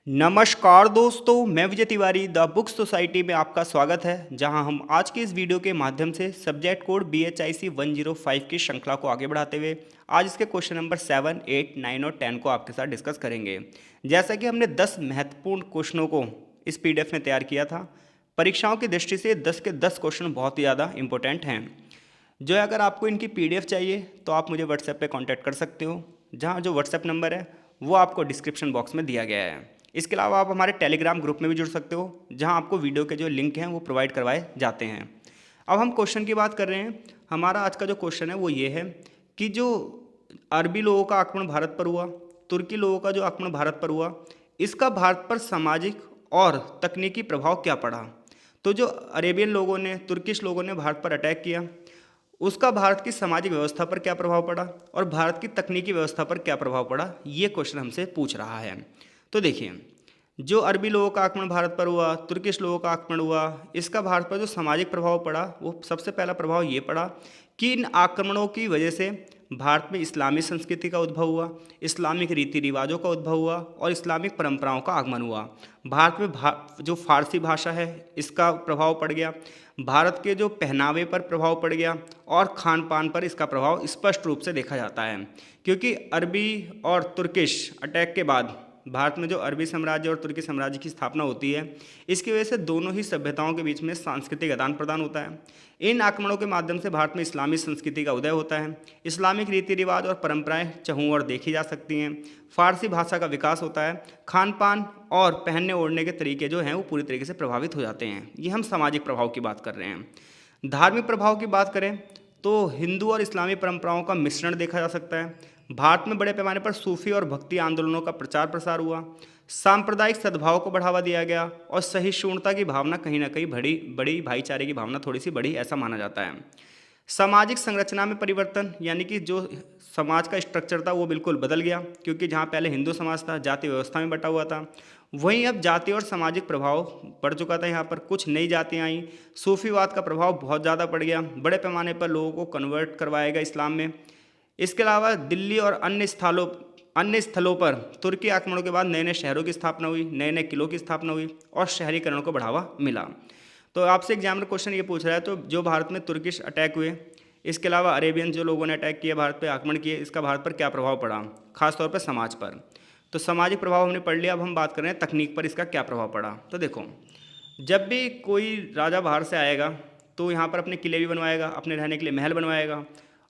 नमस्कार दोस्तों, मैं Vijay Tiwari the book society में आपका स्वागत है। जहां हम आज के इस वीडियो के माध्यम से सब्जेक्ट कोड BHIC 105 की श्रृंखला को आगे बढ़ाते हुए आज इसके क्वेश्चन नंबर 7, 8, 9 और 10 को आपके साथ डिस्कस करेंगे। जैसा कि हमने 10 महत्वपूर्ण क्वेश्चनों को इस PDF में तैयार किया था, परीक्षाओं की दृष्टि से 10 के 10 क्वेश्चन बहुत ही ज़्यादा इंपॉर्टेंट हैं। जो है, अगर आपको इनकी PDF चाहिए तो आप मुझे व्हाट्सएप पे कांटेक्ट कर सकते हो, जहां जो व्हाट्सएप नंबर है वो आपको डिस्क्रिप्शन बॉक्स में दिया गया है। इसके अलावा आप हमारे टेलीग्राम ग्रुप में भी जुड़ सकते हो, जहां आपको वीडियो के जो लिंक हैं वो प्रोवाइड करवाए जाते हैं। अब हम क्वेश्चन की बात कर रहे हैं। हमारा आज का जो क्वेश्चन है वो ये है कि जो अरबी लोगों का आक्रमण भारत पर हुआ, तुर्की लोगों का जो आक्रमण भारत पर हुआ, इसका भारत पर सामाजिक और तकनीकी प्रभाव क्या पड़ा। तो जो अरेबियन लोगों ने, तुर्किश लोगों ने भारत पर अटैक किया, उसका भारत की सामाजिक व्यवस्था पर क्या प्रभाव पड़ा और भारत की तकनीकी व्यवस्था पर क्या प्रभाव पड़ा, ये क्वेश्चन हमसे पूछ रहा है। तो देखिए, जो अरबी लोगों का आक्रमण भारत पर हुआ, तुर्किश लोगों का आक्रमण हुआ, इसका भारत पर जो सामाजिक प्रभाव पड़ा, वो सबसे पहला प्रभाव ये पड़ा कि इन आक्रमणों की वजह से भारत में इस्लामी संस्कृति का उद्भव हुआ, इस्लामिक रीति रिवाजों का उद्भव हुआ और इस्लामिक परंपराओं का आगमन हुआ। भारत में जो फारसी भाषा है इसका प्रभाव पड़ गया, भारत के जो पहनावे पर प्रभाव पड़ गया और खान पान पर इसका प्रभाव स्पष्ट रूप से देखा जाता है। क्योंकि अरबी और तुर्किश अटैक के बाद भारत में जो अरबी साम्राज्य और तुर्की साम्राज्य की स्थापना होती है, इसकी वजह से दोनों ही सभ्यताओं के बीच में सांस्कृतिक आदान प्रदान होता है। इन आक्रमणों के माध्यम से भारत में इस्लामी संस्कृति का उदय होता है, इस्लामिक रीति रिवाज और परंपराएं चहुँ ओर देखी जा सकती हैं, फारसी भाषा का विकास होता है, खान पान और पहनने ओढ़ने के तरीके जो हैं वो पूरी तरीके से प्रभावित हो जाते हैं। ये हम सामाजिक प्रभाव की बात कर रहे हैं। धार्मिक प्रभाव की बात करें तो हिंदू और इस्लामी परंपराओं का मिश्रण देखा जा सकता है। भारत में बड़े पैमाने पर सूफी और भक्ति आंदोलनों का प्रचार प्रसार हुआ, सांप्रदायिक सद्भाव को बढ़ावा दिया गया और सहिष्णुता की भावना कहीं ना कहीं बड़ी भाईचारे की भावना थोड़ी सी बढ़ी, ऐसा माना जाता है। सामाजिक संरचना में परिवर्तन, यानी कि जो समाज का स्ट्रक्चर था वो बिल्कुल बदल गया, क्योंकि जहाँ पहले हिंदू समाज था जाति व्यवस्था में बटा हुआ था, वहीं अब जाति और सामाजिक प्रभाव पड़ चुका था। यहाँ पर कुछ नई जातियाँ आई, सूफीवाद का प्रभाव बहुत ज़्यादा पड़ गया, बड़े पैमाने पर लोगों को कन्वर्ट करवाया गया इस्लाम में। इसके अलावा दिल्ली और अन्य स्थलों पर तुर्की आक्रमणों के बाद नए नए शहरों की स्थापना हुई, नए नए किलों की स्थापना हुई और शहरीकरण को बढ़ावा मिला। तो आपसे एग्जामिनर क्वेश्चन ये पूछ रहा है, तो जो भारत में तुर्किश अटैक हुए, इसके अलावा अरेबियन जो लोगों ने अटैक किया, भारत पे आक्रमण किए, इसका भारत पर क्या प्रभाव पड़ा, खासतौर पर समाज पर। तो सामाजिक प्रभाव हमने पढ़ लिया। अब हम बात कर रहे हैं तकनीक पर इसका क्या प्रभाव पड़ा। तो देखो, जब भी कोई राजा बाहर से आएगा तो यहाँ पर अपने किले भी बनवाएगा, अपने रहने के लिए महल बनवाएगा।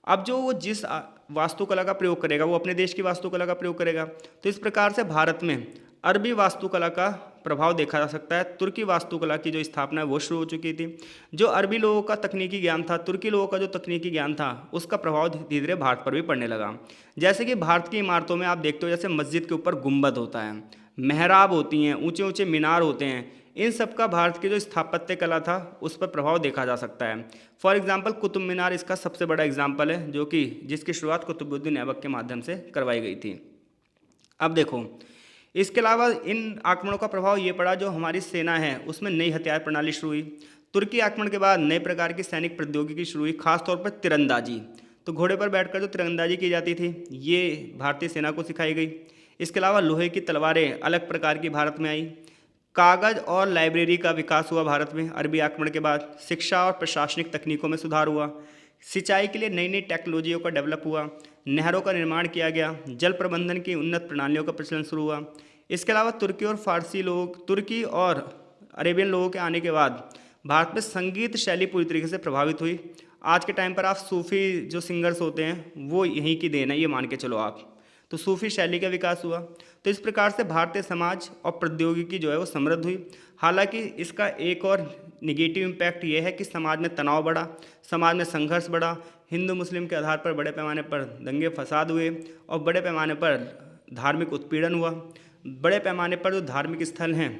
अब जो वो जिस वास्तुकला का प्रयोग करेगा वो अपने देश की वास्तुकला का प्रयोग करेगा। तो इस प्रकार से भारत में अरबी वास्तुकला का प्रभाव देखा जा सकता है। तुर्की वास्तुकला की जो स्थापना है वो शुरू हो चुकी थी। जो अरबी लोगों का तकनीकी ज्ञान था, तुर्की लोगों का जो तकनीकी ज्ञान था, उसका प्रभाव धीरे धीरे भारत पर भी पड़ने लगा। जैसे कि भारत की इमारतों में आप देखते हो, जैसे मस्जिद के ऊपर गुंबद होता है, मेहराब होती हैं, ऊंचे ऊंचे मीनार होते हैं, इन सब का भारत की जो स्थापत्य कला था उस पर प्रभाव देखा जा सकता है। फॉर एग्जांपल कुतुब मीनार इसका सबसे बड़ा एग्जांपल है, जो कि जिसकी शुरुआत कुतुबुद्दीन ऐबक के माध्यम से करवाई गई थी। अब देखो, इसके अलावा इन आक्रमणों का प्रभाव ये पड़ा, जो हमारी सेना है उसमें नई हथियार प्रणाली शुरू हुई। तुर्की आक्रमण के बाद नए प्रकार की सैनिक प्रौद्योगिकी शुरू हुई, खासतौर पर तीरंदाजी। तो घोड़े पर बैठकर जो तीरंदाजी की जाती थी ये भारतीय सेना को सिखाई गई। इसके अलावा लोहे की तलवारें अलग प्रकार की भारत में आई। कागज और लाइब्रेरी का विकास हुआ भारत में अरबी आक्रमण के बाद। शिक्षा और प्रशासनिक तकनीकों में सुधार हुआ। सिंचाई के लिए नई नई टेक्नोलॉजियों का डेवलप हुआ। नहरों का निर्माण किया गया। जल प्रबंधन की उन्नत प्रणालियों का प्रचलन शुरू हुआ। इसके अलावा तुर्की और अरेबियन लोगों के आने के बाद भारत में संगीत शैली पूरी तरीके से प्रभावित हुई। आज के टाइम पर आप सूफी जो सिंगर्स होते हैं वो यहीं की देन है, ये मान के चलो आप। तो सूफी शैली का विकास हुआ। तो इस प्रकार से भारतीय समाज और प्रौद्योगिकी जो है वो समृद्ध हुई। हालांकि इसका एक और निगेटिव इम्पैक्ट ये है कि समाज में तनाव बढ़ा, समाज में संघर्ष बढ़ा, हिंदू मुस्लिम के आधार पर बड़े पैमाने पर दंगे फसाद हुए और बड़े पैमाने पर धार्मिक उत्पीड़न हुआ। बड़े पैमाने पर जो धार्मिक स्थल हैं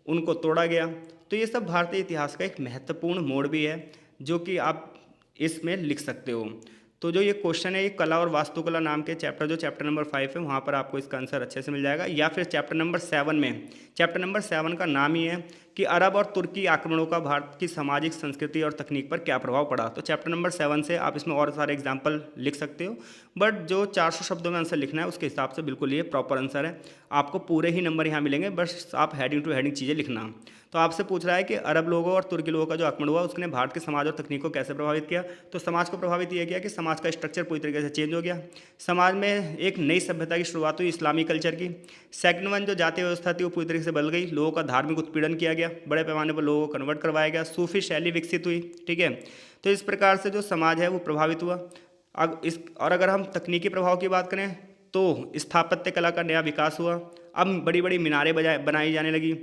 उनको तोड़ा गया। तो ये सब भारतीय इतिहास का एक महत्वपूर्ण मोड़ भी है, जो कि आप इसमें लिख सकते हो। तो जो ये क्वेश्चन है, ये कला और वास्तुकला नाम के चैप्टर, जो चैप्टर नंबर 5 है, वहाँ पर आपको इसका आंसर अच्छे से मिल जाएगा। या फिर चैप्टर नंबर 7 में, चैप्टर नंबर 7 का नाम ही है कि अरब और तुर्की आक्रमणों का भारत की सामाजिक संस्कृति और तकनीक पर क्या प्रभाव पड़ा। तो चैप्टर नंबर 7 से आप इसमें और सारे एग्जाम्पल लिख सकते हो, बट जो 400 शब्दों में आंसर लिखना है उसके हिसाब से बिल्कुल ये प्रॉपर आंसर है। आपको पूरे ही नंबर यहाँ मिलेंगे, बस आप हेडिंग टू हेडिंग चीज़ें लिखना। तो आपसे पूछ रहा है कि अरब लोगों और तुर्की लोगों का जो आक्रमण हुआ उसने भारत के समाज और तकनीक को कैसे प्रभावित किया। तो समाज को प्रभावित ये किया कि समाज का स्ट्रक्चर पूरी तरीके से चेंज हो गया, समाज में एक नई सभ्यता की शुरुआत हुई इस्लामी कल्चर की। सेकंड वन, जो जातीय व्यवस्था थी वो पूरी तरीके से बदल गई, लोगों का धार्मिक उत्पीड़न किया गया, बड़े पैमाने पर लोगों को कन्वर्ट करवाया गया, सूफी शैली विकसित हुई। ठीक है, तो इस प्रकार से जो समाज है वो प्रभावित हुआ। और अगर हम तकनीकी प्रभाव की बात करें तो स्थापत्य कला का नया विकास हुआ, अब बड़ी बड़ी मीनारें बनाई जाने लगी,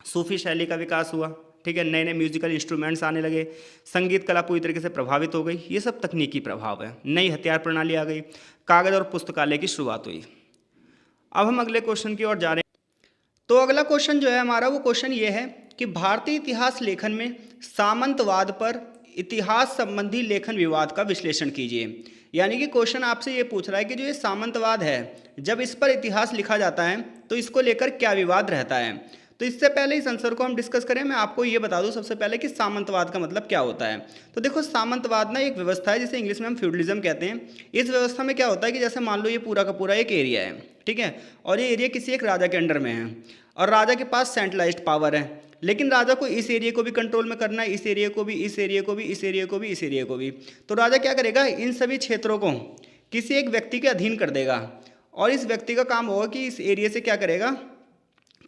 सूफी शैली का विकास हुआ। ठीक है, नए नए म्यूजिकल इंस्ट्रूमेंट्स आने लगे, संगीत कला पूरी तरीके से प्रभावित हो गई। ये सब तकनीकी प्रभाव है। नई हथियार प्रणाली आ गई, कागज और पुस्तकालय की शुरुआत हुई। अब हम अगले क्वेश्चन की ओर जा रहे हैं। तो अगला क्वेश्चन जो है हमारा, वो क्वेश्चन ये है कि भारतीय इतिहास लेखन में सामंतवाद पर इतिहास संबंधी लेखन विवाद का विश्लेषण कीजिए। यानी कि क्वेश्चन आपसे ये पूछ रहा है कि जो ये सामंतवाद है, जब इस पर इतिहास लिखा जाता है तो इसको लेकर क्या विवाद रहता है। तो इससे पहले इस आंसर को हम डिस्कस करें, मैं आपको ये बता दूं सबसे पहले कि सामंतवाद का मतलब क्या होता है। तो देखो, सामंतवाद ना एक व्यवस्था है जिसे इंग्लिश में हम फ्यूडलिज्म कहते हैं। इस व्यवस्था में क्या होता है कि जैसे मान लो ये पूरा का पूरा एक एरिया है, ठीक है, और ये एरिया किसी एक राजा के अंडर में है और राजा के पास सेंट्रलाइज्ड पावर है, लेकिन राजा को इस एरिया को भी कंट्रोल में करना है, इस एरिया को भी, इस एरिया को भी, इस एरिया को भी, इस एरिया को भी। तो राजा क्या करेगा, इन सभी क्षेत्रों को किसी एक व्यक्ति के अधीन कर देगा और इस व्यक्ति का काम होगा कि इस एरिया से क्या करेगा,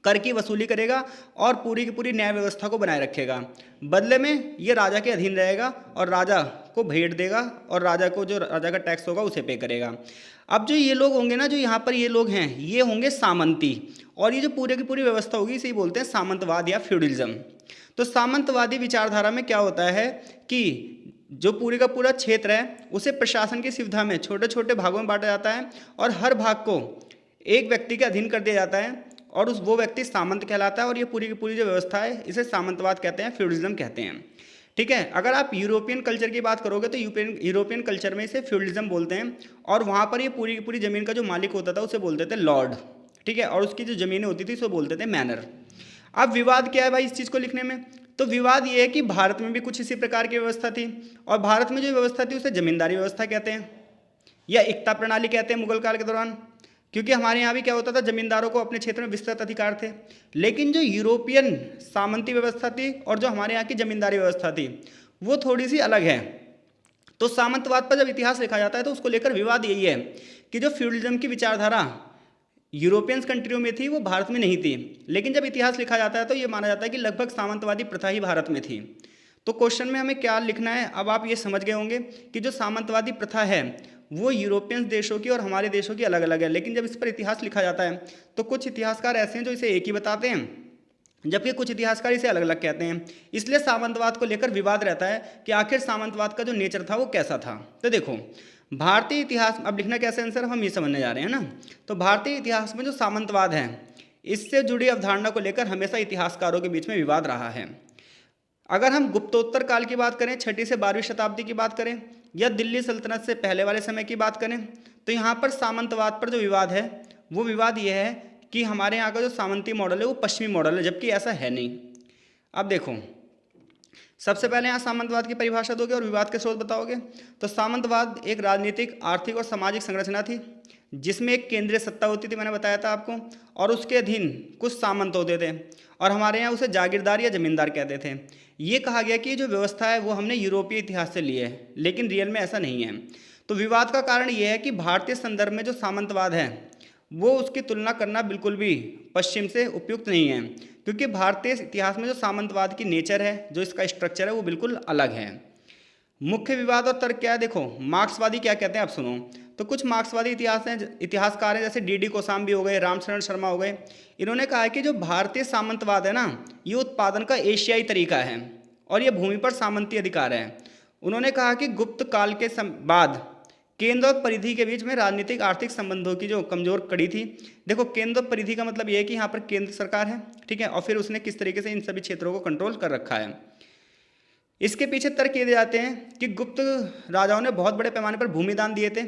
कर की वसूली करेगा और पूरी की पूरी न्याय व्यवस्था को बनाए रखेगा। बदले में ये राजा के अधीन रहेगा और राजा को भेंट देगा और राजा को जो राजा का टैक्स होगा उसे पे करेगा। अब जो ये लोग होंगे ना, जो यहाँ पर ये लोग हैं, ये होंगे सामंती, और ये जो पूरे की पूरी व्यवस्था होगी इसे बोलते हैं सामंतवाद या फ्यूडलिज्म। तो सामंतवादी विचारधारा में क्या होता है कि जो पूरे का पूरा क्षेत्र है उसे प्रशासन की सुविधा में छोटे छोटे भागों में बांटा जाता है और हर भाग को एक व्यक्ति के अधीन कर दिया जाता है और वो व्यक्ति सामंत कहलाता है। और ये पूरी की पूरी जो व्यवस्था है इसे सामंतवाद कहते हैं, फ्यूडलिज्म कहते हैं। ठीक है, अगर आप यूरोपियन कल्चर की बात करोगे तो यूरोपियन कल्चर में इसे फ्यूडलिज्म बोलते हैं और वहाँ पर ये पूरी की पूरी ज़मीन का जो मालिक होता था उसे बोलते थे लॉर्ड। ठीक है, और उसकी जो ज़मीनें होती थी उसे बोलते थे मैनर। अब विवाद क्या है भाई इस चीज़ को लिखने में, तो विवाद ये है कि भारत में भी कुछ इसी प्रकार की व्यवस्था थी और भारत में जो व्यवस्था थी उसे जमींदारी व्यवस्था कहते हैं या इक्ता प्रणाली कहते हैं मुगल काल के दौरान, क्योंकि हमारे यहाँ भी क्या होता था, जमींदारों को अपने क्षेत्र में विस्तृत अधिकार थे। लेकिन जो यूरोपियन सामंती व्यवस्था थी और जो हमारे यहाँ की जमींदारी व्यवस्था थी वो थोड़ी सी अलग है। तो सामंतवाद पर जब इतिहास लिखा जाता है तो उसको लेकर विवाद यही है कि जो फ्यूडलिज्म की विचारधारा यूरोपियंस कंट्रियों में थी वो भारत में नहीं थी, लेकिन जब इतिहास लिखा जाता है तो ये माना जाता है कि लगभग सामंतवादी प्रथा ही भारत में थी। तो क्वेश्चन में हमें क्या लिखना है, अब आप ये समझ गए होंगे कि जो सामंतवादी प्रथा है वो यूरोपियन देशों की और हमारे देशों की अलग अलग है, लेकिन जब इस पर इतिहास लिखा जाता है तो कुछ इतिहासकार ऐसे हैं जो इसे एक ही बताते हैं जबकि कुछ इतिहासकार इसे अलग अलग कहते हैं। इसलिए सामंतवाद को लेकर विवाद रहता है कि आखिर सामंतवाद का जो नेचर था वो कैसा था। तो देखो, भारतीय इतिहास, अब लिखना कैसे आंसर हम ये समझने जा रहे हैं ना। तो भारतीय इतिहास में जो सामंतवाद है इससे जुड़ी अवधारणा को लेकर हमेशा इतिहासकारों के बीच में विवाद रहा है। अगर हम गुप्तोत्तर काल की बात करें, 6वीं से 12वीं शताब्दी की बात करें या दिल्ली सल्तनत से पहले वाले समय की बात करें, तो यहाँ पर सामंतवाद पर जो विवाद है वो विवाद ये है कि हमारे यहाँ का जो सामंती मॉडल है वो पश्चिमी मॉडल है, जबकि ऐसा है नहीं। अब देखो, सबसे पहले यहाँ सामंतवाद की परिभाषा दोगे और विवाद के स्रोत बताओगे। तो सामंतवाद एक राजनीतिक, आर्थिक और सामाजिक संरचना थी जिसमें एक केंद्रीय सत्ता होती थी, मैंने बताया था आपको, और उसके अधीन कुछ सामंत होते थे और हमारे यहाँ उसे जागीरदार या जमींदार कहते थे। ये कहा गया कि जो व्यवस्था है वो हमने यूरोपीय इतिहास से ली है, लेकिन रियल में ऐसा नहीं है। तो विवाद का कारण ये है कि भारतीय संदर्भ में जो सामंतवाद है वो उसकी तुलना करना बिल्कुल भी पश्चिम से उपयुक्त नहीं है, क्योंकि भारतीय इतिहास में जो सामंतवाद की नेचर है, जो इसका स्ट्रक्चर है वो बिल्कुल अलग है। मुख्य विवाद और तर्क क्या है, देखो मार्क्सवादी क्या कहते हैं आप सुनो। तो कुछ मार्क्सवादी इतिहासकार हैं जैसे डी कोसाम्बी हो गए, रामशरण शर्मा हो गए, इन्होंने कहा है कि जो भारतीय सामंतवाद है ना ये उत्पादन का एशियाई तरीका है और ये भूमि पर सामंती अधिकार है। उन्होंने कहा कि गुप्त काल के बाद केंद्र और परिधि के बीच में राजनीतिक आर्थिक संबंधों की जो कमजोर कड़ी थी, देखो केंद्र और परिधि का मतलब ये है कि यहाँ पर केंद्र सरकार है, ठीक है, और फिर उसने किस तरीके से इन सभी क्षेत्रों को कंट्रोल कर रखा है। इसके पीछे तर्क ये दिए जाते हैं कि गुप्त राजाओं ने बहुत बड़े पैमाने पर भूमि दान दिए थे,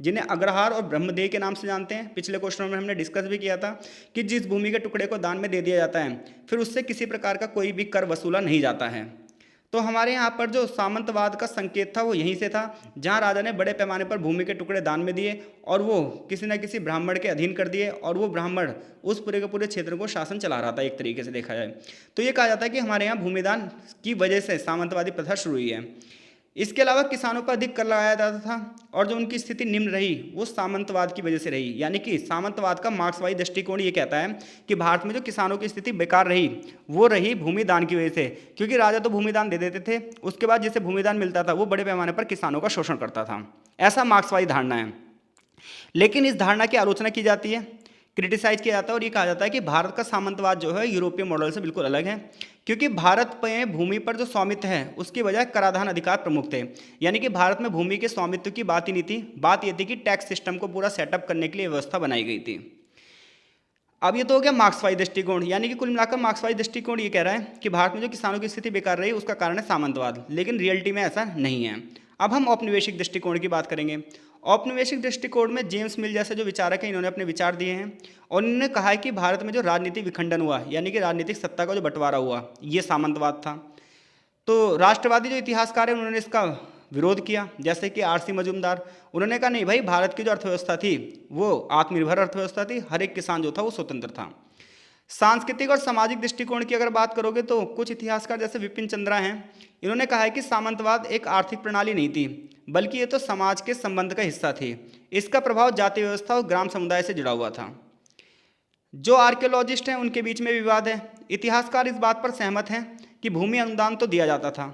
जिन्हें अग्रहार और ब्रह्मदेह के नाम से जानते हैं। पिछले क्वेश्चन में हमने डिस्कस भी किया था कि जिस भूमि के टुकड़े को दान में दे दिया जाता है फिर उससे किसी प्रकार का कोई भी कर वसूला नहीं जाता है। तो हमारे यहाँ पर जो सामंतवाद का संकेत था वो यहीं से था, जहाँ राजा ने बड़े पैमाने पर भूमि के टुकड़े दान में दिए और वो किसी न किसी ब्राह्मण के अधीन कर दिए, और वो ब्राह्मण उस पूरे के पूरे क्षेत्र को शासन चला रहा था एक तरीके से देखा जाए। तो ये कहा जाता है कि हमारे यहाँ भूमिदान की वजह से सामंतवादी प्रथा शुरू हुई है। इसके अलावा किसानों पर अधिक कर लगाया जाता था, और जो उनकी स्थिति निम्न रही वो सामंतवाद की वजह से रही। यानी कि सामंतवाद का मार्क्सवादी दृष्टिकोण ये कहता है कि भारत में जो किसानों की स्थिति बेकार रही वो रही भूमिदान की वजह से, क्योंकि राजा तो भूमिदान दे देते थे, उसके बाद जिसे भूमिदान मिलता था वो बड़े पैमाने पर किसानों का शोषण करता था। ऐसा मार्क्सवादी धारणा है। लेकिन इस धारणा की आलोचना की जाती है, क्रिटिसाइज किया जाता है, और ये कहा जाता है कि भारत का सामंतवाद जो है यूरोपीय मॉडल से बिल्कुल अलग है, क्योंकि भारत में भूमि पर जो स्वामित्व है उसकी बजाय कराधान अधिकार प्रमुख थे। यानी कि भारत में भूमि के स्वामित्व की बात ही नहीं थी, बात यह थी कि टैक्स सिस्टम को पूरा सेटअप करने के लिए व्यवस्था बनाई गई थी। अब ये तो हो गया मार्क्सवादी दृष्टिकोण, यानी कि कुल मिलाकर मार्क्सवादी दृष्टिकोण ये कह रहा है कि भारत में जो किसानों की स्थिति बेकार रही उसका कारण है सामंतवाद, लेकिन रियलिटी में ऐसा नहीं है। अब हम औपनिवेशिक दृष्टिकोण की बात करेंगे। औपनिवेशिक दृष्टिकोण में जेम्स मिल जैसे जो विचारक हैं इन्होंने अपने विचार दिए हैं, और इन्होंने कहा है कि भारत में जो राजनीतिक विखंडन हुआ, यानी कि राजनीतिक सत्ता का जो बंटवारा हुआ, ये सामंतवाद था। तो राष्ट्रवादी जो इतिहासकार हैं उन्होंने इसका विरोध किया, जैसे कि आर सी मजूमदार। उन्होंने कहा नहीं भाई, भारत की जो अर्थव्यवस्था थी वो आत्मनिर्भर अर्थव्यवस्था थी, हर एक किसान जो था वो स्वतंत्र था। सांस्कृतिक और सामाजिक दृष्टिकोण की अगर बात करोगे तो कुछ इतिहासकार जैसे विपिन चंद्रा हैं, इन्होंने कहा है कि सामंतवाद एक आर्थिक प्रणाली नहीं थी, बल्कि ये तो समाज के संबंध का हिस्सा थी। इसका प्रभाव जाति व्यवस्था और ग्राम समुदाय से जुड़ा हुआ था। जो आर्कियोलॉजिस्ट हैं उनके बीच में विवाद है। इतिहासकार इस बात पर सहमत हैं कि भूमि अनुदान तो दिया जाता था,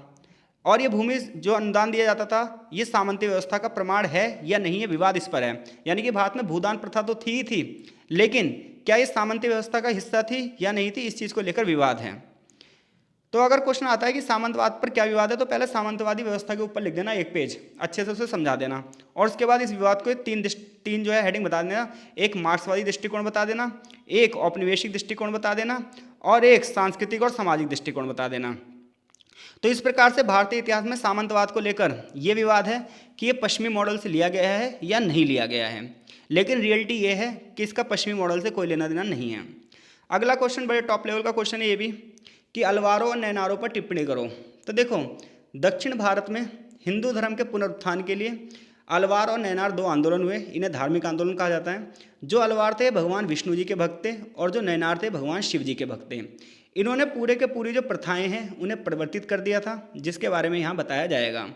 और ये भूमि जो अनुदान दिया जाता था ये सामंती व्यवस्था का प्रमाण है या नहीं, ये विवाद इस पर है। यानी कि भारत में भूदान प्रथा तो थी ही थी, लेकिन क्या ये सामंती व्यवस्था का हिस्सा थी या नहीं थी, इस चीज़ को लेकर विवाद है। तो अगर क्वेश्चन आता है कि सामंतवाद पर क्या विवाद है, तो पहले सामंतवादी व्यवस्था के ऊपर लिख देना एक पेज, अच्छे से उसे समझा देना, और उसके बाद इस विवाद को तीन जो है हेडिंग बता देना। एक मार्क्सवादी दृष्टिकोण बता देना, एक औपनिवेशिक दृष्टिकोण बता देना, और एक सांस्कृतिक और सामाजिक दृष्टिकोण बता देना। तो इस प्रकार से भारतीय इतिहास में सामंतवाद को लेकर यह विवाद है कि ये पश्चिमी मॉडल से लिया गया है या नहीं लिया गया है, लेकिन रियलिटी ये है कि इसका पश्चिमी मॉडल से कोई लेना देना नहीं है। अगला क्वेश्चन बड़े टॉप लेवल का क्वेश्चन है ये भी कि अलवारों और नैनारों पर टिप्पणी करो। तो देखो, दक्षिण भारत में हिंदू धर्म के पुनरुत्थान के लिए अलवार और नैनार दो आंदोलन हुए। इन्हें धार्मिक आंदोलन कहा जाता है। जो अलवार थे भगवान विष्णु जी के भक्त थे, और जो नैनार थे भगवान शिव जी के भक्त थे। इन्होंने पूरे के पूरी जो प्रथाएं हैं उन्हें परिवर्तित कर दिया था, जिसके बारे में यहाँ बताया जाएगा।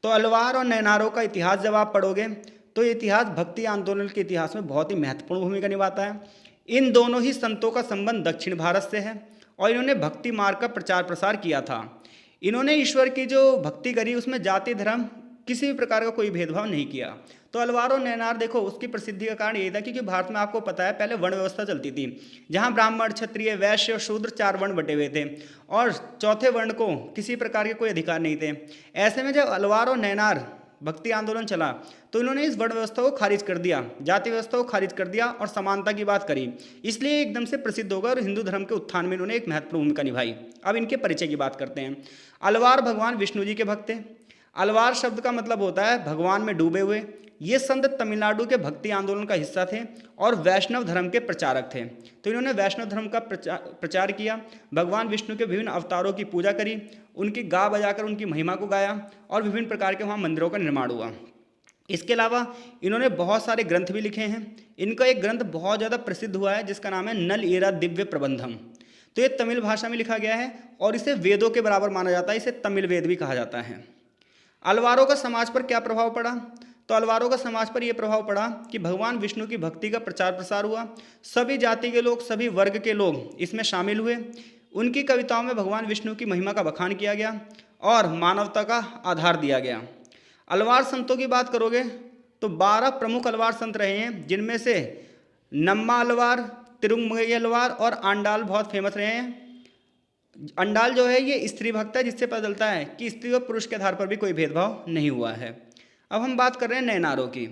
तो अलवार और नैनारों का इतिहास जब आप पढ़ोगे तो ये इतिहास भक्ति आंदोलन के इतिहास में बहुत ही महत्वपूर्ण भूमिका निभाता है। इन दोनों ही संतों का संबंध दक्षिण भारत से है, और इन्होंने भक्ति मार्ग का प्रचार प्रसार किया था। इन्होंने ईश्वर की जो भक्ति करी उसमें जाति धर्म किसी भी प्रकार का कोई भेदभाव नहीं किया। तो अलवार और नैनार देखो, उसकी प्रसिद्धि का कारण यही था क्योंकि भारत में आपको पता है पहले वर्ण व्यवस्था चलती थी, जहां ब्राह्मण क्षत्रिय वैश्य और शूद्र 4 वर्ण बटे हुए थे, और चौथे वर्ण को किसी प्रकार के कोई अधिकार नहीं थे। ऐसे में जब अलवार और नैनार भक्ति आंदोलन चला तो इन्होंने इस वर्ण व्यवस्था को खारिज कर दिया, जाति व्यवस्था को खारिज कर दिया और समानता की बात करी, इसलिए एकदम से प्रसिद्ध होगा और हिंदू धर्म के उत्थान में इन्होंने एक महत्वपूर्ण भूमिका निभाई। अब इनके परिचय की बात करते हैं। अलवार भगवान विष्णु जी के भक्त थे। अलवार शब्द का मतलब होता है भगवान में डूबे हुए। ये संत तमिलनाडु के भक्ति आंदोलन का हिस्सा थे और वैष्णव धर्म के प्रचारक थे। तो इन्होंने वैष्णव धर्म का प्रचार किया, भगवान विष्णु के विभिन्न अवतारों की पूजा करी, उनकी गा बजाकर उनकी महिमा को गाया, और विभिन्न प्रकार के वहाँ मंदिरों का निर्माण हुआ। इसके अलावा इन्होंने बहुत सारे ग्रंथ भी लिखे हैं। इनका एक ग्रंथ बहुत ज़्यादा प्रसिद्ध हुआ है जिसका नाम है नल ईरा दिव्य प्रबंधम। तो ये तमिल भाषा में लिखा गया है और इसे वेदों के बराबर माना जाता है, इसे तमिल वेद भी कहा जाता है। अलवारों का समाज पर क्या प्रभाव पड़ा? तो अलवारों का समाज पर यह प्रभाव पड़ा कि भगवान विष्णु की भक्ति का प्रचार प्रसार हुआ। सभी जाति के लोग, सभी वर्ग के लोग इसमें शामिल हुए। उनकी कविताओं में भगवान विष्णु की महिमा का बखान किया गया और मानवता का आधार दिया गया। अलवार संतों की बात करोगे तो 12 प्रमुख अलवार संत रहे हैं, जिनमें से नम्मा अलवार, तिरुमंगई अलवार और आंडाल बहुत फेमस रहे हैं। अंडाल जो है ये स्त्री भक्त है, जिससे पता चलता है कि स्त्री और पुरुष के आधार पर भी कोई भेदभाव नहीं हुआ है। अब हम बात कर रहे हैं नैनारों की।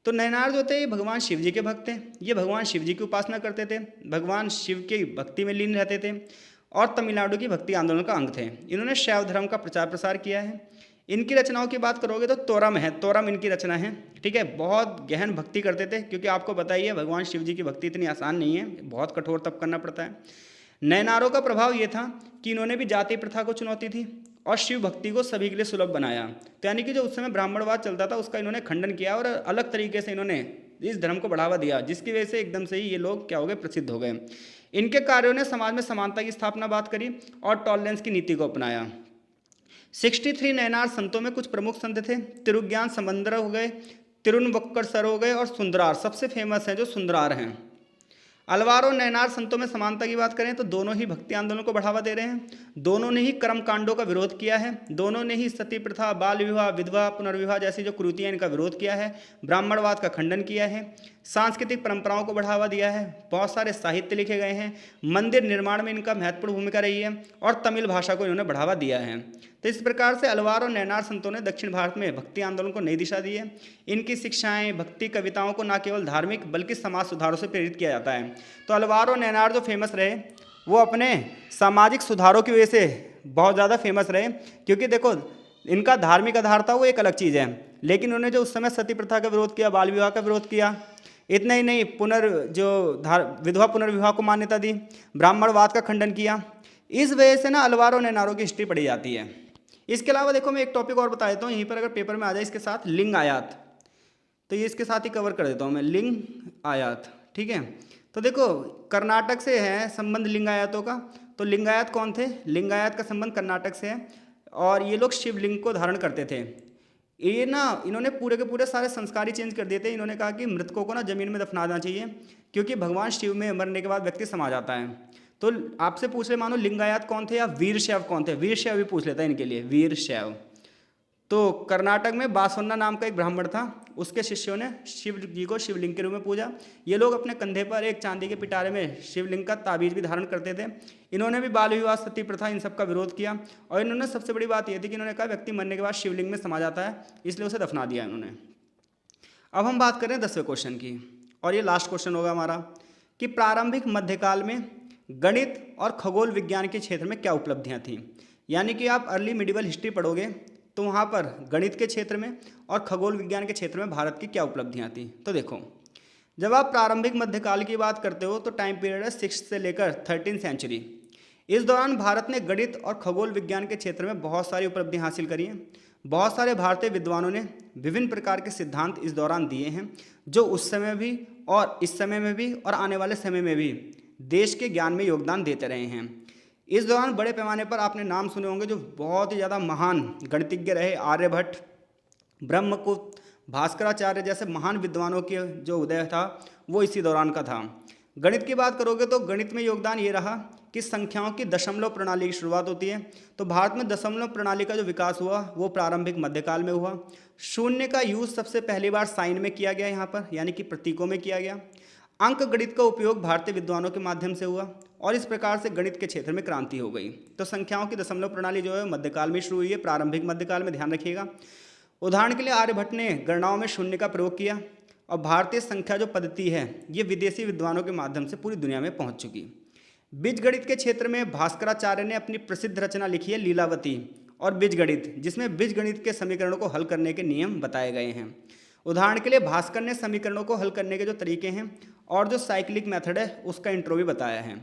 तो नैनार जो थे ये भगवान शिव जी के भक्त थे। ये भगवान शिव जी की उपासना करते थे, भगवान शिव की भक्ति में लीन रहते थे। और तमिलनाडु की भक्ति आंदोलन का अंग थे। इन्होंने शैव धर्म का प्रचार प्रसार किया है। इनकी रचनाओं की बात करोगे तो तोरम है, तोरम इनकी रचना है। ठीक है, बहुत गहन भक्ति करते थे, क्योंकि आपको पता ही है भगवान शिव जी की भक्ति इतनी आसान नहीं है, बहुत कठोर तप करना पड़ता है। नैनारों का प्रभाव ये था कि इन्होंने भी जाति प्रथा को चुनौती थी और शिव भक्ति को सभी के लिए सुलभ बनाया। तो यानी कि जो उस समय ब्राह्मणवाद चलता था उसका इन्होंने खंडन किया और अलग तरीके से इन्होंने इस धर्म को बढ़ावा दिया, जिसकी वजह से एकदम से ही ये लोग क्या हो गए, प्रसिद्ध हो गए। इनके कार्यों ने समाज में समानता की स्थापना बात करी और टॉलरेंस की नीति को अपनाया। 63 नैनार संतों में कुछ प्रमुख संत थे। तिरुज्ञान समंदर हो गए, तिरुनवक्कर सर हो गए और सुंदरार सबसे फेमस हैं, जो सुंदरार हैं। अलवार और नैनार संतों में समानता की बात करें तो दोनों ही भक्ति आंदोलन को बढ़ावा दे रहे हैं, दोनों ने ही कर्म कांडों का विरोध किया है, दोनों ने ही सती प्रथा, बाल विवाह, विधवा पुनर्विवाह जैसी जो कुरीतियां इनका विरोध किया है, ब्राह्मणवाद का खंडन किया है, सांस्कृतिक परंपराओं को बढ़ावा दिया है, बहुत सारे साहित्य लिखे गए हैं, मंदिर निर्माण में इनका महत्वपूर्ण भूमिका रही है और तमिल भाषा को इन्होंने बढ़ावा दिया है। तो इस प्रकार से अलवार और नैनार संतों ने दक्षिण भारत में भक्ति आंदोलन को नई दिशा दी है। इनकी शिक्षाएं, भक्ति कविताओं को न केवल धार्मिक बल्कि समाज सुधारों से प्रेरित किया जाता है। तो अलवार और नैनार जो फेमस रहे वो अपने सामाजिक सुधारों की वजह से बहुत ज़्यादा फेमस रहे, क्योंकि देखो इनका धार्मिक आधार था वो एक अलग चीज़ है, लेकिन उन्होंने जो उस समय सती प्रथा का विरोध किया, बाल विवाह का विरोध किया, इतना ही नहीं विधवा पुनर्विवाह को मान्यता दी, ब्राह्मणवाद का खंडन किया। इस वजह से ना अलवार और नैनारों की हिस्ट्री पढ़ी जाती है। इसके अलावा देखो मैं एक टॉपिक और बता देता हूँ, यहीं पर अगर पेपर में आ जाए इसके साथ लिंग आयात, तो ये इसके साथ ही कवर कर देता हूँ मैं, लिंग आयात। ठीक है, तो देखो कर्नाटक से है संबंध लिंगायतों का। तो लिंगायत कौन थे? लिंगायत का संबंध कर्नाटक से है और ये लोग शिवलिंग को धारण करते थे। ये ना इन्होंने पूरे के पूरे सारे संस्कार ही चेंज कर दिए थे। इन्होंने कहा कि मृतकों को ना जमीन में दफना देना चाहिए, क्योंकि भगवान शिव में मरने के बाद व्यक्ति समा जाता है। तो आपसे पूछ ले, मानो लिंगायत कौन थे या वीर शैव कौन थे? वीर शैव भी पूछ लेता है इनके लिए, वीर शैव। तो कर्नाटक में बासवन्ना नाम का एक ब्राह्मण था, उसके शिष्यों ने शिव जी को शिवलिंग के रूप में पूजा। ये लोग अपने कंधे पर एक चांदी के पिटारे में शिवलिंग का ताबीज भी धारण करते थे। इन्होंने भी बाल विवाह, सती प्रथा, इन सब का विरोध किया और इन्होंने सबसे बड़ी बात यह थी कि इन्होंने कहा व्यक्ति मरने के बाद शिवलिंग में समा जाता है, इसलिए उसे दफना दिया इन्होंने। अब हम बात करें 10वें क्वेश्चन की, और ये लास्ट क्वेश्चन होगा हमारा, कि प्रारंभिक मध्यकाल में गणित और खगोल विज्ञान के क्षेत्र में क्या उपलब्धियां थीं। यानी कि आप अर्ली मिडिवल हिस्ट्री पढ़ोगे तो वहाँ पर गणित के क्षेत्र में और खगोल विज्ञान के क्षेत्र में भारत की क्या उपलब्धियाँ थी। तो देखो, जब आप प्रारंभिक मध्यकाल की बात करते हो तो टाइम पीरियड है 6 से लेकर 13 सेंचुरी। इस दौरान भारत ने गणित और खगोल विज्ञान के क्षेत्र में बहुत सारी उपलब्धियाँ हासिल करी हैं। बहुत सारे भारतीय विद्वानों ने विभिन्न प्रकार के सिद्धांत इस दौरान दिए हैं, जो उस समय भी और इस समय में भी और आने वाले समय में भी देश के ज्ञान में योगदान देते रहे हैं। इस दौरान बड़े पैमाने पर आपने नाम सुने होंगे जो बहुत ही ज़्यादा महान गणितज्ञ रहे, आर्यभट्ट, ब्रह्मगुप्त, भास्कराचार्य जैसे महान विद्वानों के जो उदय था वो इसी दौरान का था। गणित की बात करोगे तो गणित में योगदान ये रहा कि संख्याओं की दशमलव प्रणाली की शुरुआत होती है। तो भारत में दशमलव प्रणाली का जो विकास हुआ वो प्रारंभिक मध्यकाल में हुआ। शून्य का यूज सबसे पहली बार साइन में किया गया यहाँ पर, यानी कि प्रतीकों में किया गया। अंक गणित का उपयोग भारतीय विद्वानों के माध्यम से हुआ और इस प्रकार से गणित के क्षेत्र में क्रांति हो गई। तो संख्याओं की दशमलव प्रणाली जो है मध्यकाल में शुरू हुई है, प्रारंभिक मध्यकाल में, ध्यान रखिएगा। उदाहरण के लिए आर्यभट्ट ने गणनाओं में शून्य का प्रयोग किया और भारतीय संख्या जो पद्धति है ये विदेशी विद्वानों के माध्यम से पूरी दुनिया में पहुंच चुकी। बीजगणित के क्षेत्र में भास्कराचार्य ने अपनी प्रसिद्ध रचना लिखी है लीलावती और बीजगणित, जिसमें बीजगणित के समीकरणों को हल करने के नियम बताए गए हैं। उदाहरण के लिए भास्कर ने समीकरणों को हल करने के जो तरीके हैं और जो साइक्लिक मेथड है उसका इंट्रो भी बताया है।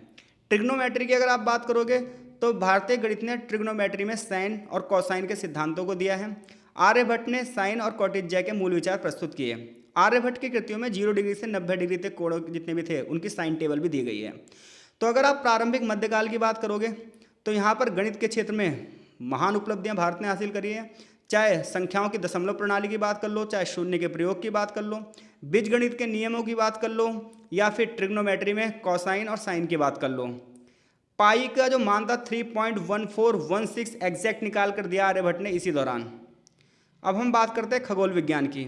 ट्रिग्नोमेट्री की अगर आप बात करोगे तो भारतीय गणित ने ट्रिग्नोमेट्री में साइन और कोसाइन के सिद्धांतों को दिया है। आर्यभट्ट ने साइन और कॉटेज के मूल विचार प्रस्तुत किए। आर्यभट्ट की कृतियों में 0 डिग्री से 90 डिग्री तक कोणों जितने भी थे उनकी साइन टेबल भी दी गई है। तो अगर आप प्रारंभिक मध्यकाल की बात करोगे तो यहाँ पर गणित के क्षेत्र में महान उपलब्धियाँ भारत ने हासिल करी है। चाहे संख्याओं की दशमलव प्रणाली की बात कर लो, चाहे शून्य के प्रयोग की बात कर लो, बीजगणित के नियमों की बात कर लो, या फिर ट्रिग्नोमेट्री में कोसाइन और साइन की बात कर लो। पाई का जो मान था 3.1416 एग्जैक्ट निकाल कर दिया आर्यभट्ट ने इसी दौरान। अब हम बात करते हैं खगोल विज्ञान की।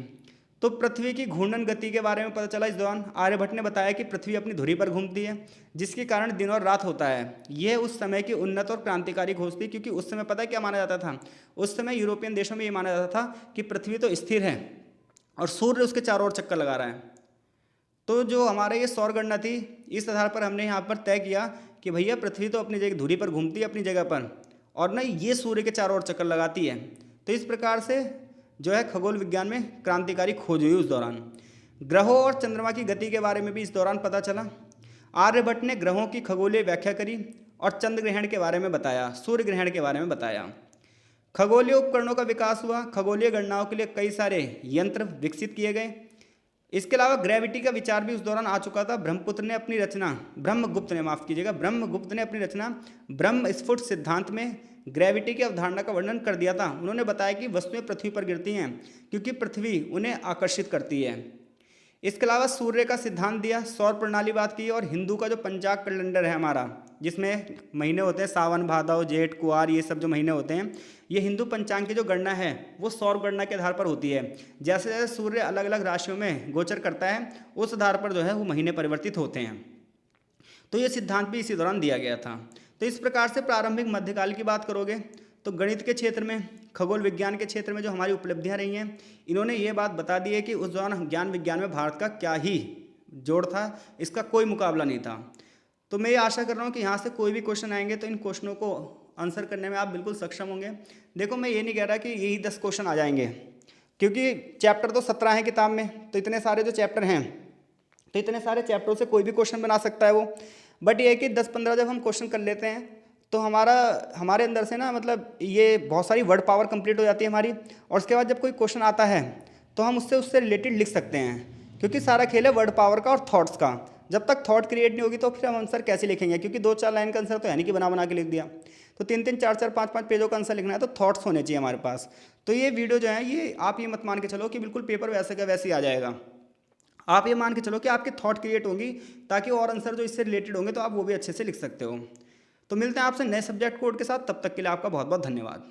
तो पृथ्वी की घूर्णन गति के बारे में पता चला इस दौरान। आर्यभट्ट ने बताया कि पृथ्वी अपनी धुरी पर घूमती है, जिसके कारण दिन और रात होता है। यह उस समय की उन्नत और क्रांतिकारी खोज थी, क्योंकि उस समय पता है क्या माना जाता था? उस समय यूरोपियन देशों में ये माना जाता था कि पृथ्वी तो स्थिर है और सूर्य उसके चारों ओर चक्कर लगा रहा है। तो जो हमारा ये सौर गणना थी, इस आधार पर हमने यहाँ पर तय किया कि भैया पृथ्वी तो अपनी जगह धुरी पर घूमती है अपनी जगह पर, और ना ये सूर्य के चारों ओर चक्कर लगाती है। तो इस प्रकार से जो है खगोल विज्ञान में क्रांतिकारी खोज हुई उस दौरान। ग्रहों और चंद्रमा की गति के बारे में भी इस दौरान पता चला। आर्यभट्ट ने ग्रहों की खगोलीय व्याख्या करी और चंद्र ग्रहण के बारे में बताया, सूर्य ग्रहण के बारे में बताया। खगोलीय उपकरणों का विकास हुआ, खगोलीय गणनाओं के लिए कई सारे यंत्र विकसित किए गए। इसके अलावा ग्रेविटी का विचार भी उस दौरान आ चुका था। ब्रह्मगुप्त ने अपनी रचना ब्रह्म स्फुट सिद्धांत में ग्रेविटी की अवधारणा का वर्णन कर दिया था। उन्होंने बताया कि वस्तुएं पृथ्वी पर गिरती हैं क्योंकि पृथ्वी उन्हें आकर्षित करती है। इसके अलावा सूर्य का सिद्धांत दिया, सौर प्रणाली बात की, और हिंदू का जो पंचांग कैलेंडर है हमारा, जिसमें महीने होते हैं सावन भादव जेठ कुआर, ये सब जो महीने होते हैं, ये हिंदू पंचांग की जो गणना है वो सौर गणना के आधार पर होती है। जैसे जैसे सूर्य अलग अलग राशियों में गोचर करता है उस आधार पर जो है वो महीने परिवर्तित होते हैं। तो ये सिद्धांत भी इसी दौरान दिया गया था। तो इस प्रकार से प्रारंभिक मध्यकाल की बात करोगे तो गणित के क्षेत्र में, खगोल विज्ञान के क्षेत्र में जो हमारी उपलब्धियां रही हैं, इन्होंने ये बात बता दी है कि उस दौरान ज्ञान विज्ञान में भारत का क्या ही जोड़ था, इसका कोई मुकाबला नहीं था। तो मैं ये आशा कर रहा हूँ कि यहाँ से कोई भी क्वेश्चन आएंगे तो इन क्वेश्चनों को आंसर करने में आप बिल्कुल सक्षम होंगे। देखो मैं ये नहीं कह रहा कि यही 10 क्वेश्चन आ जाएंगे, क्योंकि चैप्टर तो 17 हैं किताब में, तो इतने सारे जो चैप्टर हैं, तो इतने सारे चैप्टरों से कोई भी क्वेश्चन बना सकता है वो। बट ये है कि 10-15 जब हम क्वेश्चन कर लेते हैं तो हमारे अंदर से ना, मतलब ये बहुत सारी वर्ड पावर कंप्लीट हो जाती है हमारी, और उसके बाद जब कोई क्वेश्चन आता है तो हम उससे रिलेटेड लिख सकते हैं, क्योंकि सारा खेल है वर्ड पावर का और थॉट्स का। जब तक थॉट क्रिएट नहीं होगी तो फिर हम आंसर कैसे लिखेंगे, क्योंकि 2-4 लाइन का आंसर तो है नहीं कि बना के लिख दिया। तो 3-3, 4-4, 5-5 पेजों का आंसर लिखना है तो थॉट्स होने चाहिए हमारे पास। तो ये वीडियो जो है, ये आप ये मत मान के चलो कि बिल्कुल पेपर वैसे का वैसे ही आ जाएगा। आप ये मान के चलो कि आपके थॉट क्रिएट होंगी, ताकि और आंसर जो इससे रिलेटेड होंगे तो आप वो भी अच्छे से लिख सकते हो। तो मिलते हैं आपसे नए सब्जेक्ट कोड के साथ, तब तक के लिए आपका बहुत बहुत धन्यवाद।